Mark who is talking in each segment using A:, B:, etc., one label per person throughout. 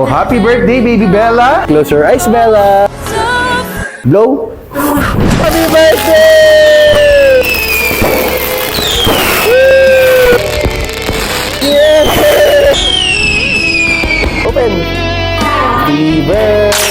A: Oh, happy birthday, baby Bella. Close your eyes, Bella. Blow. Happy birthday! Yes! Open. Happy birthday.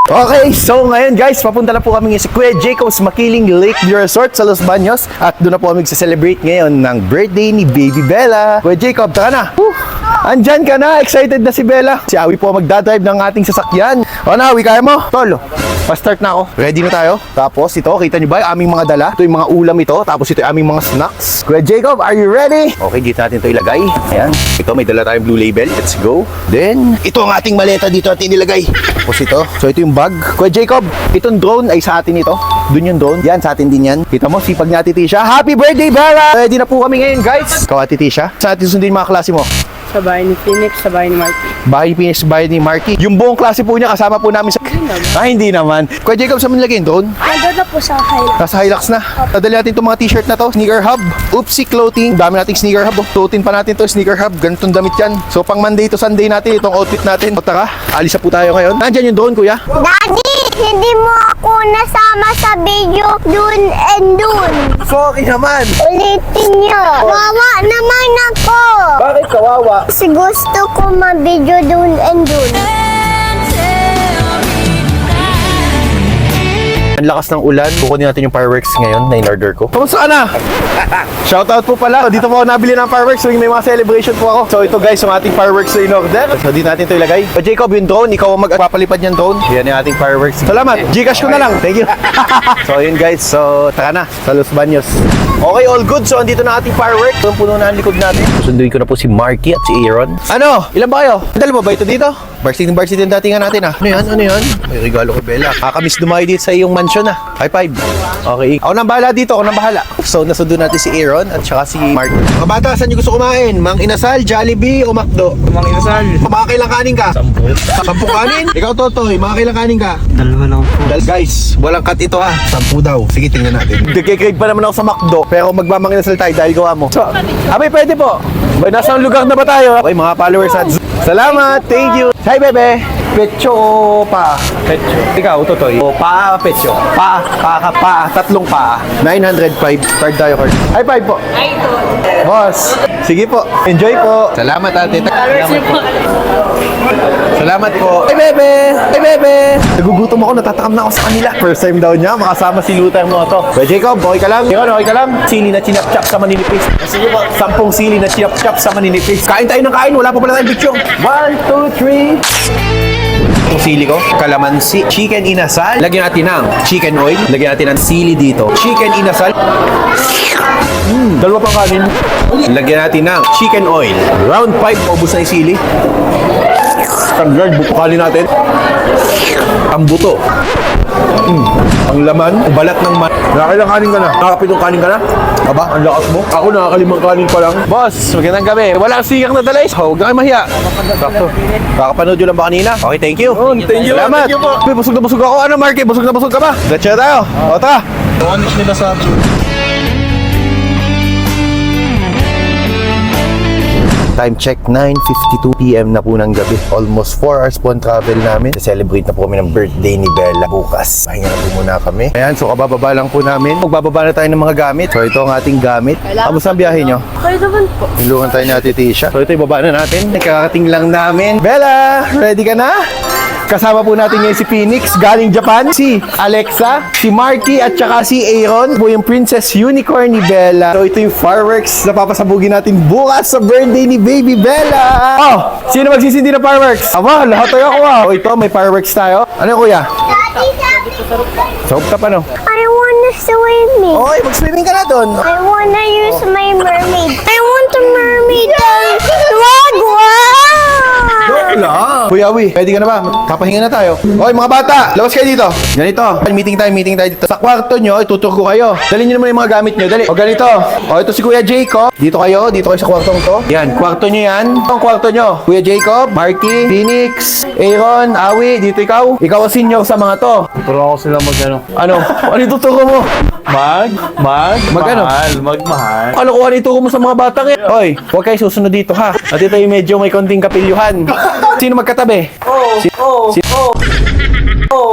A: Okay, so ngayon guys, papunta na po kami sa Kuya Jacob's Makiling Lakeview Resort sa Los Baños at doon na po kami magse-celebrate ngayon ng birthday ni Baby Bella. Kuya Jacob, tara na! Andyan ka na! Excited na si Bella! Si Awi po magdadrive ng ating sasakyan. O na, Awi, kaya mo? Tol, pa-start na ako. Ready na tayo? Tapos ito, kita nyo ba yung aming mga dala? Ito yung mga ulam ito, tapos ito yung aming mga snacks. Kuya Jacob, are you ready? Okay, dito natin ito ilagay. Ayan, ito may dala tayong Blue Label. Let's go. Then, ito ang ating maleta dito natin ilagay. Tapos ito, so ito yung bag. Kuya Jacob, itong drone ay sa atin ito. Doon yung drone. Yan, sa atin din yan. Kita mo, sipag ni Ate Tisha. Happy birthday, Bella! Ready na po kami ngayon, guys. Ikaw, Ate Tisha. Saan natin sundin mga klase mo?
B: Sa bahay ni Phoenix, sa bahay ni Marky.
A: Bahay ni Phoenix, bahay ni Marky. Yung buong klase po niya, kasama po namin sa... Hindi naman. Kuya Jacob, saan mo nilagay yung drone?
B: Nandun na po sa Hilux.
A: Nasa Hilux na. Nadali natin itong mga t-shirt na to. Sneaker Hub. Oopsie Clothing. Dami nating Sneaker Hub. Suotin pa natin to Sneaker Hub. Ganitong damit yan. So pang Monday to Sunday natin itong outfit natin. O tara, alis na po tayo ngayon. Nandyan yung drone, kuya.
C: Daddy, hindi mo ako nasama sa video dun and dun.
A: Sorry naman.
C: Ulitin niyo. Wawa naman ako.
A: Bakit kawawa?
C: Kasi gusto ko ma-video dun and dun.
A: Ang lakas ng ulan. Kukunin natin yung fireworks ngayon na in-order ko. Kamusta ka na? Shoutout po pala. Dito po ako nabili ng fireworks. So may mga celebration po ako. So ito guys, yung ating fireworks na in-order. So dito natin ito ilagay. O Jacob, yung drone. Ikaw ang magpapalipad yung drone. Yan yung ating fireworks. Salamat. Gcash ko na lang. Thank you. So yun guys. So tara na. Sa Los Baños. Okay, all good. So andito na ating fireworks. So puno na ang likod natin. Sunduin ko na po si Marky at si Aaron. Ano? Ilan ba kayo? Dala mo ba ito dito? Varsity yung datingan natin ah. Ano yan? Ano yan? May regalo kay Bella. Kakamiss dumayo dito sa iyong mansion ah. High five. Okay. Ako nang bahala dito. Ako nang bahala. So nasundo natin si Aaron at saka si Mark. Mga bata, saan nyo gusto kumain? Mang Inasal, Jollibee o McDo?
B: Mang Inasal.
A: Mga kailang kanin ka? 10. 10 kanin? Ikaw Totoy, mga kailang kanin ka?
B: 2 lang po.
A: Guys, walang cut ito ah. 10 daw. Sige, tingnan natin. Nagkikrave pa naman ako sa McDo. Pero magmamang Inasal tayo dahil gawa mo. So, abay pwede po. Bay, nasa lugar na ba tayo? Okay, mga followers at salamat. Thank you. Hi, bebe. Pecho o pa? Pecho. Ikaw, Totoy. O pa, pecho. Pa, tatlong pa. 905. Card tayo, card. High five po. Boss. Sige po. Enjoy po. Salamat, ate. Salamat po. Salamat po. Hey, bebe. Hey, bebe. Nagugutom ako. Natatakam na ako sa kanila. First time daw niya. Makasama si Luther Moto. Hey, Jacob, okay ka lang? Ikaw, okay ka lang? Sili na chinap-chap sa maninipis. Sige po. 10 sili na chinap-chap sa maninipis. Kain tayo ng kain. Wala pa pala tayong picture. 1, 2, 3. Itong sili ko, kalamansi, chicken inasal. Lagyan natin ng chicken oil. Lagyan natin ng sili dito. Chicken inasal. Dalawa pang kanin. Lagyan natin ng chicken oil. Round 5, ubos na yung sili. Standard, bukalin natin. Ang buto. Ang laman, balat ng nakakailang kanin ka na? Nakakapitong kanin ka na? Aba, ang lakas mo. Ako nakakalimang kanin pa lang. Boss, magandang gabi. Wala kang siyak na dalay. Huwag kang mahiya. Sakto. Kakapanood yun lang ba kanina? Okay, thank you. Thank you. Salamat. Thank you po. Busog na busog ako. Ano, Marky? Busog na busog ka ba? Gatcha tayo. O, tara.
D: Ano nila sabi?
A: Time check, 9:52 PM na po ng gabi. Almost 4 hours po ang travel namin. Celebrate na po kami ng birthday ni Bella bukas. Pahinga na po muna kami. Ayan, so kabababa lang po namin. Magbababa na tayo ng mga gamit. So ito ang ating gamit. Kamusta ang biyahe nyo?
B: Kaya naman po.
A: Tulungan tayo ni Ate Tisha. So ito ibaba na natin. Nakakating lang namin. Bella, ready ka na? Kasama po natin ngayon si Phoenix, galing Japan, si Alexa, si Marky, at saka si Aaron. Po yung Princess Unicorn ni Bella. So ito yung fireworks na papasabugin natin bukas sa birthday ni Baby Bella. Oh, sino magsisindi ng fireworks? Aba, lahat tayo ako ah. O ito, may fireworks tayo. Ano kuya?
C: Daddy, sabi
A: Sa top ano?
C: I wanna swimming.
A: Okay, mag-swimming ka na doon.
C: I wanna use my mermaid. I want a mermaid. Wag, wow!
A: Joke lang. Kuya Awi, pwede ka na ba? Papahinga na tayo. Okay, mga bata, labas kayo dito. Ganito, meeting tayo dito. Sa kwarto nyo, ituturo ko kayo. Dalhin nyo naman yung mga gamit nyo, dali. O ganito, o ito si Kuya Jacob. Dito kayo sa kwartong to. Yan, kwarto nyo yan. Ito ang kwarto nyo. Kuya Jacob, Marky, Phoenix, Aaron, Awi, dito ikaw. Ikaw ang senior sa mga to.
D: Turo ako sila mag-ano.
A: Ano? Ano ituturo mo?
D: Magmahal.
A: Ano ko ano ituro mo sa mga bata ngayon? Hoy, huwag kayo susunod dito ha. At ito yung medyo may konting kapilyuhan. Sino magkatabi?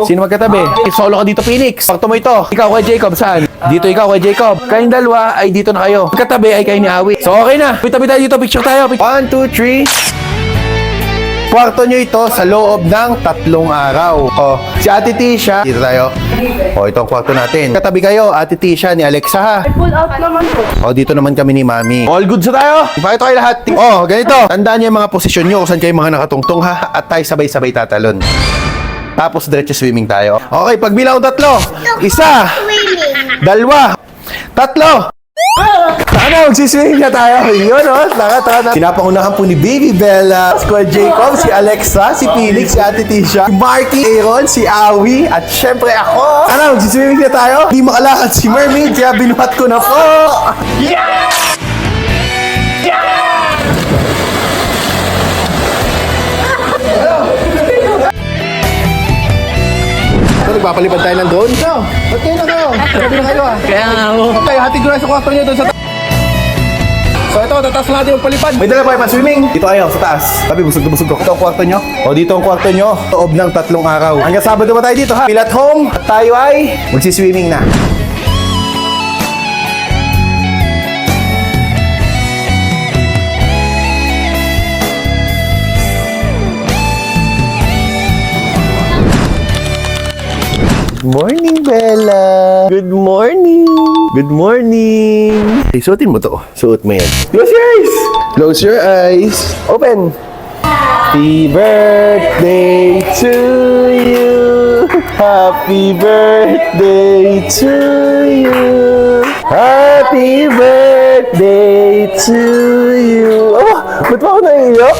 A: Sino magkatabi? Solo ka dito, Phoenix. Pakto mo ito. Ikaw kay Jacob, saan? Dito ikaw kay Jacob. Kayong dalawa ay dito na kayo. Magkatabi ay kayo ni Awi. So okay na. Tabi tayo dito. Picture tayo. 1, 2, 3. Kwarto nyo ito sa loob ng 3 araw. O, si Ate Tisha. Dito tayo. O, ito ang kwarto natin. Katabi kayo, Ate Tisha ni Alexa ha.
B: Pull out naman po.
A: O, dito naman kami ni Mami. All good sa tayo? Ipakita kayo lahat. O, ganito. Tandaan nyo yung mga posisyon nyo kung saan kayo mga nakatungtong ha. At tayo sabay-sabay tatalon. Tapos diretso swimming tayo. Okay, pagbilang ko 3. 1,
C: Swimming.
A: 2, 3. Ano, magsiswimming na tayo. Yun, o. Tara. Pinapangunahan po ni Baby Bella, si Kuya Jacob, si Alexa, si Felix, si Ate Tisha, si Marky, Aaron, si Awi, at syempre ako. Ano, magsiswimming na tayo. Hindi makalakad si Mermaid, kaya binuhat ko na po. Nagpapalipad tayo ng drone. Ikaw, ba't kayo na kayo? Sabi na kayo ah.
B: Kaya nga ako.
A: Okay, hatid ko na sa kwarto nyo doon sa So ito, tataas na natin yung palipad. May dala pa yung swimming. Dito kayo, sa taas. Sabi, busog na busog ko. Ito ang kwarto nyo. O, dito ang kwarto nyo. Loob ng 3 araw. Hanggang Sabado ba tayo dito ha? Feel at home. At tayo ay magsiswimming na. Morning, Bella! Good morning! Good morning! Hey, suotin mo to. Suot mo yan. Close your eyes! Close your eyes. Open! Happy birthday to you! Happy birthday to you! Happy birthday to you! Oh, ba't pa ako naiiyak?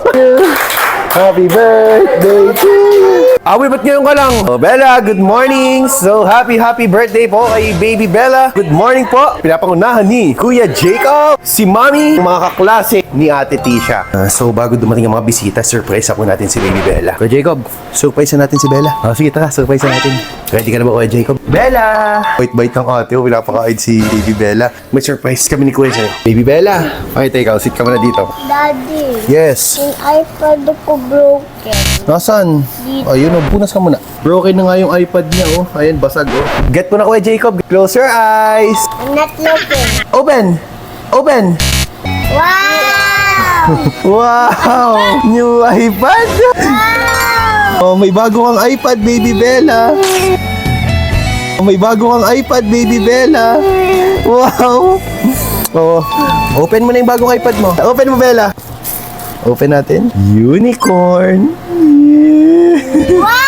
A: Happy birthday to you! Awi, ba't ngayon ka lang? Oh, Bella, good morning! So, happy birthday po kay Baby Bella. Good morning po! Pinapangunahan ni Kuya Jacob, si Mami, mga kaklase ni Ate Tisha. So, bago dumating ang mga bisita, surprise ako natin si Baby Bella. Kuya Jacob, surprise natin si Bella. Oh, sige, tara, surprise natin. Ready ka na ba, Kuya Jacob? Bella! Bait-bait ng ate, pinapakain si Baby Bella. May surprise kami ni Kuya sa'yo. Baby Bella! Okay, ikaw, sit ka muna dito.
C: Daddy,
A: Yes!
C: yung iPad ko broken.
A: Nasaan? Ayun, punas ka muna. Broken na nga yung iPad niya, oh. Ayan, basag, oh. Get mo na, Kuya Jacob. Close your eyes.
C: I'm not looking.
A: Open! Open!
C: Wow!
A: Wow! New iPad! Oh, may bago kang iPad, Baby Bella. Oh, may bago kang iPad, Baby Bella. Wow! Oh, open mo na yung bagong iPad mo. Open mo, Bella. Open natin. Unicorn.
C: Wow!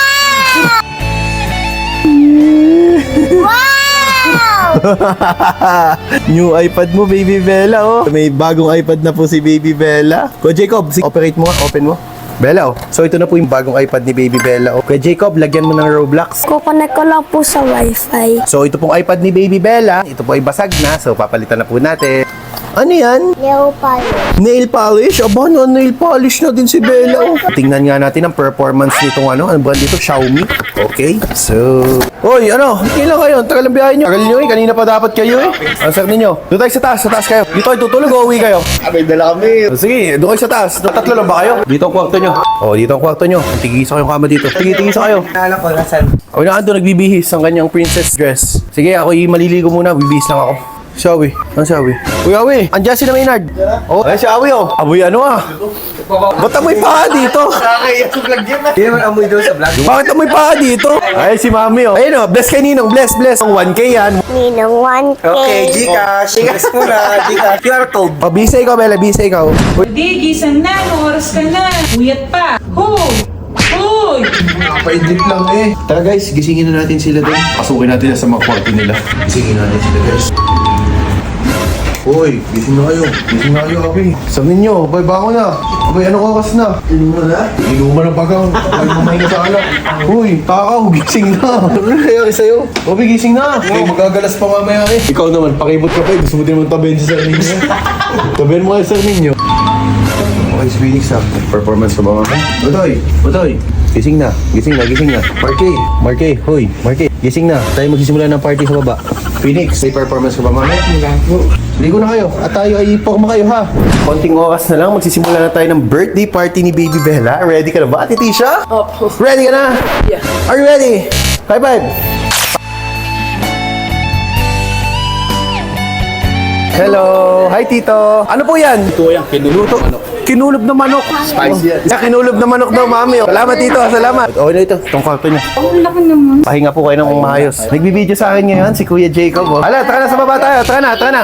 A: New iPad mo, Baby Bella, oh. May bagong iPad na po si Baby Bella. Kuya Jacob, operate mo nga. Open mo. Bella, oh. So, ito na po yung bagong iPad ni Baby Bella, oh. Kuya Jacob, lagyan mo ng Roblox.
C: Kukonek ko lang po sa Wi-Fi.
A: So, ito pong iPad ni Baby Bella. Ito po ay basag na. So, papalitan na po natin. Ano yan?
C: Leo Palo.
A: Nail polish? Aba, no, nail polish na din si Bella, oh. Tingnan nga natin ang performance nitong ano brand dito? Xiaomi. Okay. So, Hoy, ano? Kailan kayo? Tagal ng biyahe nyo. Tagal nyo eh. Kanina pa dapat kayo eh. Ang sarap ninyo. Doon tayo sa taas. Sa taas kayo. Dito kayo tutulog o uwi kayo?
D: May dala kami.
A: Sige, doon kayo sa taas. Tatlo lang ba kayo? Dito ang kwarto nyo. Oh, dito ang kwarto nyo. Tigisa kayong kama dito. Tigisa kayo.
B: Naalala ko, nasan?
A: Ako na ando nagbibihis ang kanyang princess dress. Sige, ako maliligo muna. Bibihis lang ako. Si Awi. Ano si Awi? Uy, Awi. Andiyan si na Maynard. Oh, ay si Awi oh. Awi ano ah? Ba't amoy pa dito?
B: Hindi naman amoy doon sa vlog.
A: Bakit amoy pa dito? Ay, si Mami oh. Ayun oh, bless kay Ninong. Bless. Ang 1K yan.
C: Ninong 1K.
B: Okay, Gcash. Gcash muna. Gcash. QR code.
A: Oh, bisa ikaw, Bella. Bisa ikaw. Uy,
E: Di, gising na. Anong oras ka na? Uyat pa. Hoy! Hoy!
A: paidlit lang eh. Tara guys, gisingin na natin sila doon. Pasukin natin sa mga kwarto nila. Gisingin natin sila guys. Uy, gising na kayo. Gising na kayo, Abi. Sabi ninyo, abay, bango na. Abay, anong oras na? Inuman na? Inuman ng bagang. Abay, mamahinga sa anak. Uy, takaw, gising na. Ano nangyayari sa'yo? Abi, gising na. Ay, magagalas pa mamaya eh. Ikaw naman, pakibot ka pa eh. Gusto mo din naman tabihin sa sarili niyo. Tabihin mo kayo sa sarili niyo. Okay, Phoenix na. Performance ka ba mamaya? Utoy, Utoy. Gising na, gising na, gising na. Marky, hoy, Marky, gising na. Tayo magsisimula ng party sa baba. Phoenix, may performance ka ba mamaya? Ligo na kayo at tayo ay ipok kayo ha. Konting oras na lang, magsisimula na tayo ng birthday party ni Baby Bella. Ready ka na ba, Ate Tisha?
E: Opo.
A: Ready ka na?
E: Yeah.
A: Are you ready? High five! Hello! Hi, Tito! Ano po yan?
D: Ito yung pinuluto. Ano?
A: Kinulog na manok.
D: Spicy yan.
A: Yeah, kinulog na manok daw, mami. Salamat, Tito. Salamat. Okay na ito. Itong kwarto niya.
E: Ang laki naman.
A: Pahinga po kayo ng maayos. Nagbibideo sa akin ngayon si Kuya Jacob. Oh. Hala, tara na sa baba tayo. Tara na, tara na.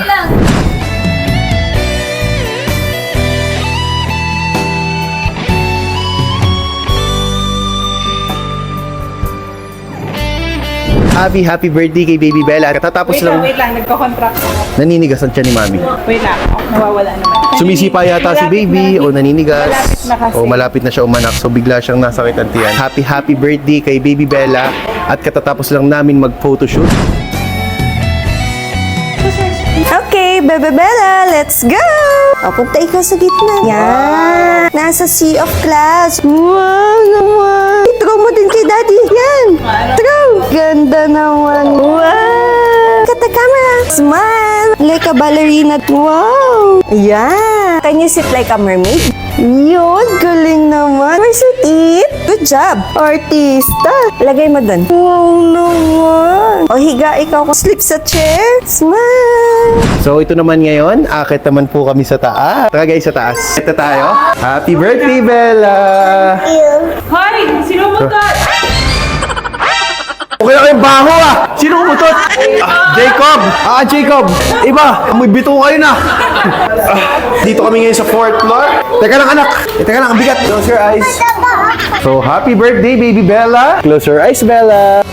A: Happy birthday kay Baby Bella. Katatapos
E: Wait lang,
A: lang,
E: wait lang. Nagko-contract ako.
A: naninigas ang tiyan ni Mami.
E: Wait lang. Nawawala naman.
A: Sumisipa yata si Baby o naninigas.
E: Malapit na kasi.
A: O malapit na siya umanak. So bigla siyang nasakit ang tiyan. Happy birthday kay Baby Bella. At katatapos lang namin mag-photoshoot.
F: Okay, Bebe Bella, let's go! O, punta ikaw sa gitna. Yan! Nasa sea of clouds. Wow naman! Throw mo din kay Daddy. Yan! Throw! Ganda naman. Wow! Cut the camera. Smile! Like a ballerina. Wow! Yan! Can you sit like a mermaid? Yun! Galing naman! Where's your teeth? Good job! Artista! Lagay mo dun. Wow naman! O, higa ikaw. Sleep sa chair. Smile!
A: So ito naman ngayon, akit naman po kami sa taas. Tara guys, sa taas. Ito tayo. Happy birthday, Bella!
E: Hoy! Sino mo to?
A: Okay na kayong baho ah! Sino kumutot? Jacob! Jacob! Iba, amoy bito kayo na! Dito kami ngayon sa 4th floor. Teka lang anak! Teka lang, ang bigat. Close your eyes. So, happy birthday, Baby Bella! Close your eyes, Bella!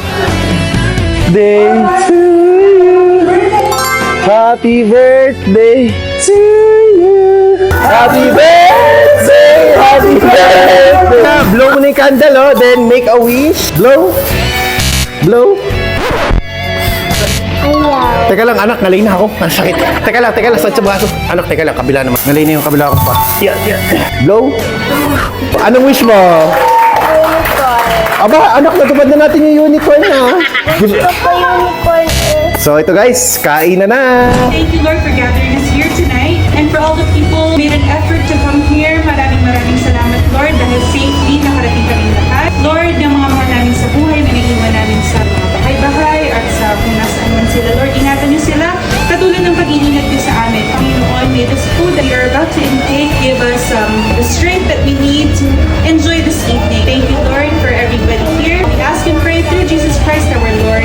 A: Day to you! Happy birthday to you! Happy birthday! Happy birthday! Blow mo na yung candle, oh. Then make a wish. Blow. Blow. Teka lang, anak, ngalay na ako. Ang sakit. Teka lang, saan sa braso? Anak, teka lang, kabila naman. Ngalay na yung kabila ko pa. Yeah. Blow. Anong wish mo? Aba, anak, natupad na natin yung unicorn na. So ito guys, kain na.
E: Thank you, Lord, for gathering us here tonight. And for all the people who made an effort to come here, maraming salamat, Lord, dahil safely nakarating kami lahat. Lord, yung mga mahal namin sa buhay, naiiwan namin sa mga bahay-bahay at sa kung nasaan man sila. Lord, ingatan niyo sila. Katulad ng pag-iingat niyo sa amin. Panginoon, may this food that we are about to intake, give us the strength that we need to enjoy this evening. Thank you, Lord, for everybody here. We ask and pray through Jesus Christ, our Lord.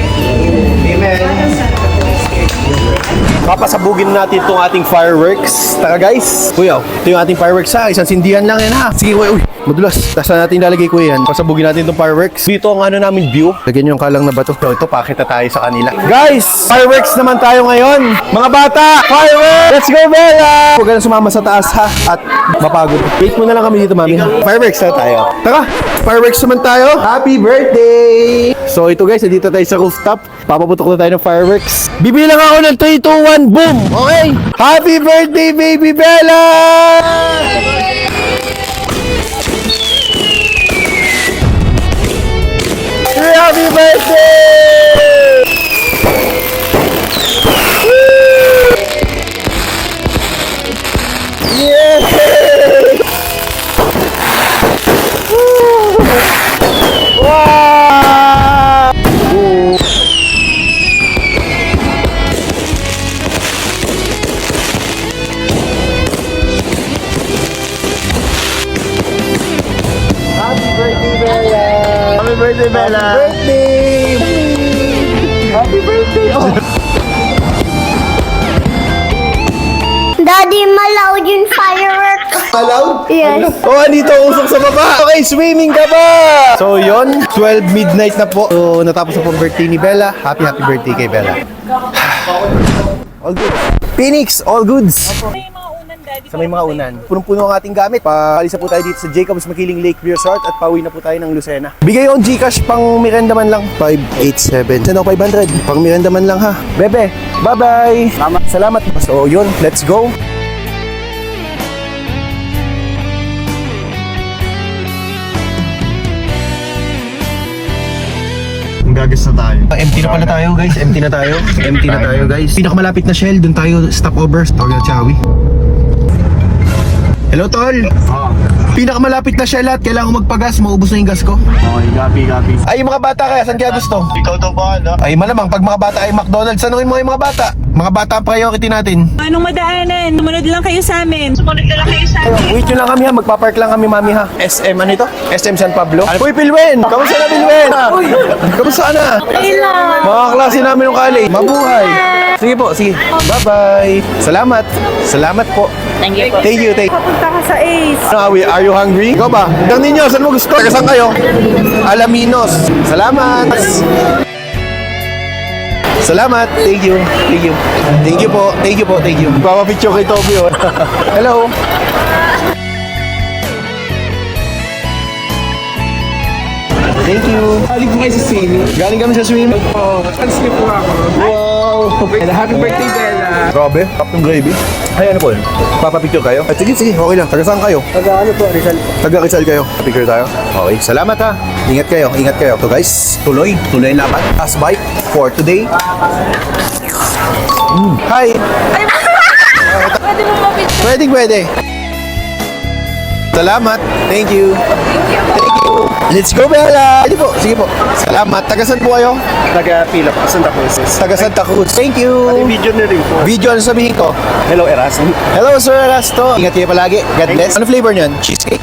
E: Amen. Father, Son, and Holy Spirit.
A: Papasabugin natin itong ating fireworks. Tara guys. Kuya, ito yung ating fireworks ha. Isang sindihan lang yan ha. Sige kuya, madulas. Tapos na natin lalagay kuya yan. Pasabugin natin itong fireworks. Dito ang ano namin view. Lagyan yung kalang na bato. So ito, pakita tayo sa kanila. Guys, fireworks naman tayo ngayon. Mga bata, fireworks! Let's go Bella! Huwag ka na sumama sa taas ha. At mapagod. Wait mo na lang kami dito mami ha. Fireworks na tayo. Tara, fireworks naman tayo. Happy birthday! So ito guys, nandito tayo sa rooftop. Papaputok na tayo ng fireworks. Bibilang ako ng 3, 2, 1, boom! Okay! Happy birthday, Baby Bella! Happy birthday! Woo! Yeah! Wow! Happy birthday, Bella! Happy birthday! Oh.
C: Daddy, malaw yung fireworks.
A: Allowed?
C: Yes.
A: Oh, andito usok sa baba. Okay, swimming ka ba? So, yon 12 midnight na po. So, natapos na po ang birthday ni Bella. Happy birthday kay Bella. All good. Phoenix, all goods. Sa may mga unan. Punong-puno ang ating gamit. Paalis na po tayo dito sa Jacobs Makiling Lake Resort at pauwi na po tayo ng Lucena. Bigay yung Gcash pang mirenda man lang. 587. Ano, 500. Pang mirenda man lang ha. Bebe, bye-bye. Salamat. So yun, let's go.
D: Gagas na tayo.
A: Empty na pala tayo guys. Empty na tayo. Empty na tayo guys. Pinakamalapit na Shell, dun tayo stopover. Tawag na Chawi. Hello tol. Pinakamalapit na Shell at kailangan ko magpagas. Maubos na yung gas ko.
D: Okay, gabi.
A: Ay, yung mga bata kaya, saan kaya gusto?
D: Ikaw daw ba, ano?
A: Ay, malamang, pag mga bata ay McDonald's, tanungin mo yung mga bata. Mga bata ang priority natin.
E: Anong madaanan? Sumunod lang kayo sa amin. Sumunod lang kayo sa amin.
A: Wait nyo lang kami ha, magpapark lang kami mami ha. SM, ano ito? SM San Pablo. Uy, Pilwen! Kamusta na, Pilwen? Kamusta na? Mga klase namin yung college. Mabuhay. Sige po, sige. Bye-bye. Salamat. Salamat po.
E: Thank you po.
A: Thank you, thank you.
E: Papunta ka sa Ace.
A: Are you hungry? Ikaw ba? Ang ninyo, saan mo gusto? Taga saan kayo? Alaminos. Salamat. Salamat. Thank you. Thank you. Thank you po. Thank you po. Thank you. Papapicture kay Toby. Oh. Hello. Thank you.
B: Galing po kayo sa swimming.
A: Galing kami sa swimming.
B: Oh, translip po ako.
A: Wow.
B: Happy birthday, Bella.
A: Grabe. Captain Gravy. Ay, ano po yun? Papapicture kayo? Ay, sige, sige. Okay lang. Taga saan kayo?
B: Taga ano po, Rizal?
A: Taga Rizal kayo. Picture tayo. Okay. Salamat ha. Ingat kayo. Ingat kayo. So guys, tuloy. Tuloy ang laban. Last bite for today. Hi.
C: Pwede mo mapicture.
A: Pwede, pwede. Salamat. Thank you. Thank you. Let's go, Bella. Sige po. Sige po. Salamat. Taga saan po kayo?
D: Taga-pila po, Santa Cruz.
A: Taga Santa Cruz. Thank you.
D: Video na rin po.
A: Video, ano sabihin ko?
D: Hello, Erasmo.
A: Hello, Sir Erasto. Ingat kayo palagi. God bless. Ano flavor niyan? Cheesecake?